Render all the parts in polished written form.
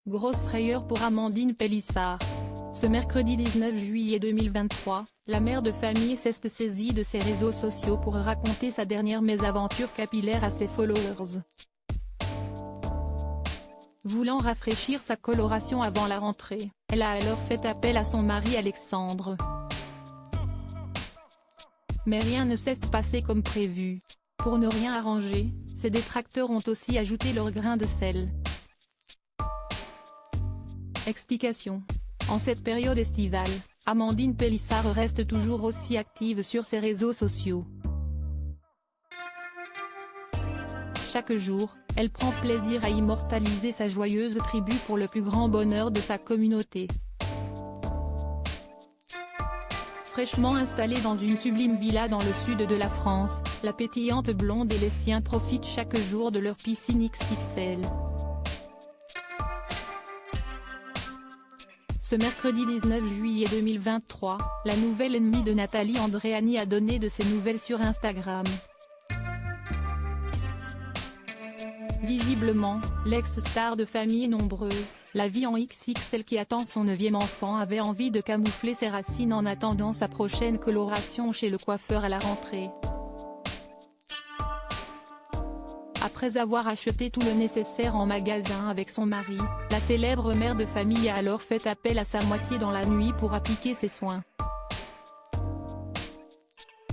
Grosse frayeur pour Amandine Pélissard. Ce mercredi 19 juillet 2023, la mère de famille s'est saisie de ses réseaux sociaux pour raconter sa dernière mésaventure capillaire à ses followers. Voulant rafraîchir sa coloration avant la rentrée, elle a alors fait appel à son mari Alexandre. Mais rien ne s'est passé comme prévu. Pour ne rien arranger, ses détracteurs ont aussi ajouté leur grain de sel. Explication. En cette période estivale, Amandine Pélissard reste toujours aussi active sur ses réseaux sociaux. Chaque jour, elle prend plaisir à immortaliser sa joyeuse tribu pour le plus grand bonheur de sa communauté. Fraîchement installée dans une sublime villa dans le sud de la France, la pétillante blonde et les siens profitent chaque jour de leur piscine XXL. Ce mercredi 19 juillet 2023, la nouvelle ennemie de Nathalie Andréani a donné de ses nouvelles sur Instagram. Visiblement, l'ex-star de famille nombreuse, la vie en XXL qui attend son 9e enfant avait envie de camoufler ses racines en attendant sa prochaine coloration chez le coiffeur à la rentrée. Après avoir acheté tout le nécessaire en magasin avec son mari, la célèbre mère de famille a alors fait appel à sa moitié dans la nuit pour appliquer ses soins.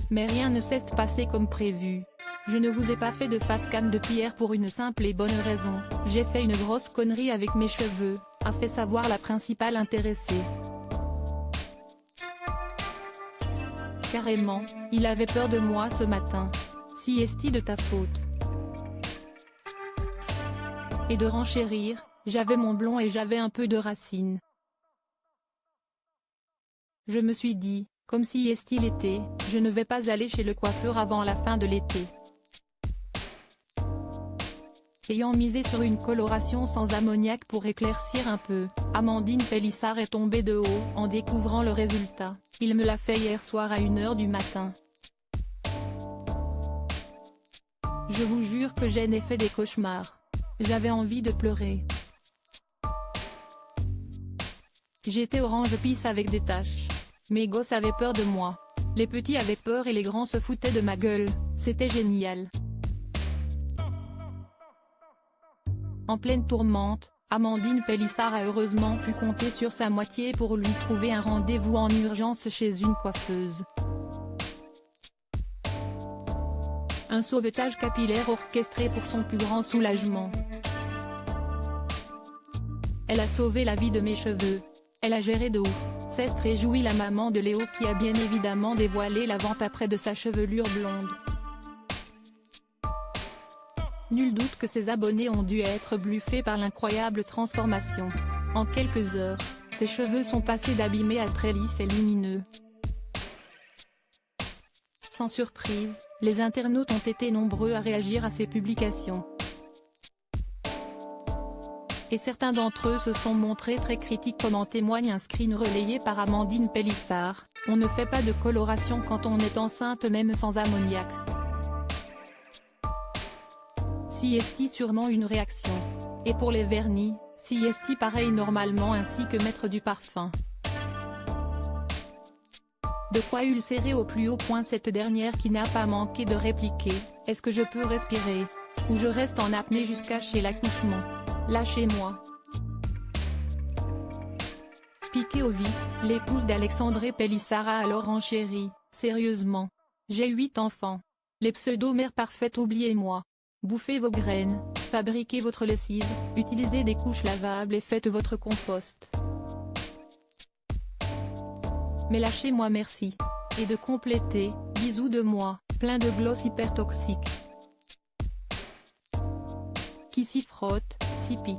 Mais rien ne s'est passé comme prévu. Je ne vous ai pas fait de facecam depuis hier pour une simple et bonne raison, j'ai fait une grosse connerie avec mes cheveux, a fait savoir la principale intéressée. Carrément, il avait peur de moi ce matin. Si est-il de ta faute? Et de renchérir, j'avais mon blond et j'avais un peu de racines. Je me suis dit, comme si est-il était, je ne vais pas aller chez le coiffeur avant la fin de l'été. Ayant misé sur une coloration sans ammoniac pour éclaircir un peu, Amandine Pélissard est tombée de haut en découvrant le résultat. Il me l'a fait hier soir à 1 h du matin. Je vous jure que j'ai fait des cauchemars. J'avais envie de pleurer. J'étais orange pisse avec des taches. Mes gosses avaient peur de moi. Les petits avaient peur et les grands se foutaient de ma gueule, c'était génial. En pleine tourmente, Amandine Pélissard a heureusement pu compter sur sa moitié pour lui trouver un rendez-vous en urgence chez une coiffeuse. Un sauvetage capillaire orchestré pour son plus grand soulagement. Elle a sauvé la vie de mes cheveux. Elle a géré de ouf, s'est réjouie la maman de Léo qui a bien évidemment dévoilé l'avant-après de sa chevelure blonde. Nul doute que ses abonnés ont dû être bluffés par l'incroyable transformation. En quelques heures, ses cheveux sont passés d'abîmés à très lisses et lumineux. Sans surprise, les internautes ont été nombreux à réagir à ces publications. Et certains d'entre eux se sont montrés très critiques comme en témoigne un screen relayé par Amandine Pélissard, on ne fait pas de coloration quand on est enceinte même sans ammoniac. Si est-il sûrement une réaction. Et pour les vernis, si est-il pareil normalement ainsi que mettre du parfum. De quoi ulcérer au plus haut point cette dernière qui n'a pas manqué de répliquer, est-ce que je peux respirer? Ou je reste en apnée jusqu'à chez l'accouchement? Lâchez-moi. Piquée au vif, l'épouse d'Alexandre Pélissard a alors renchéri, sérieusement. J'ai 8 enfants. Les pseudo-mères parfaites oubliez-moi. Bouffez vos graines, fabriquez votre lessive, utilisez des couches lavables et faites votre compost. Mais lâchez-moi merci. Et de compléter, bisous de moi, plein de gloss hyper toxique. Qui s'y frotte, s'y pique.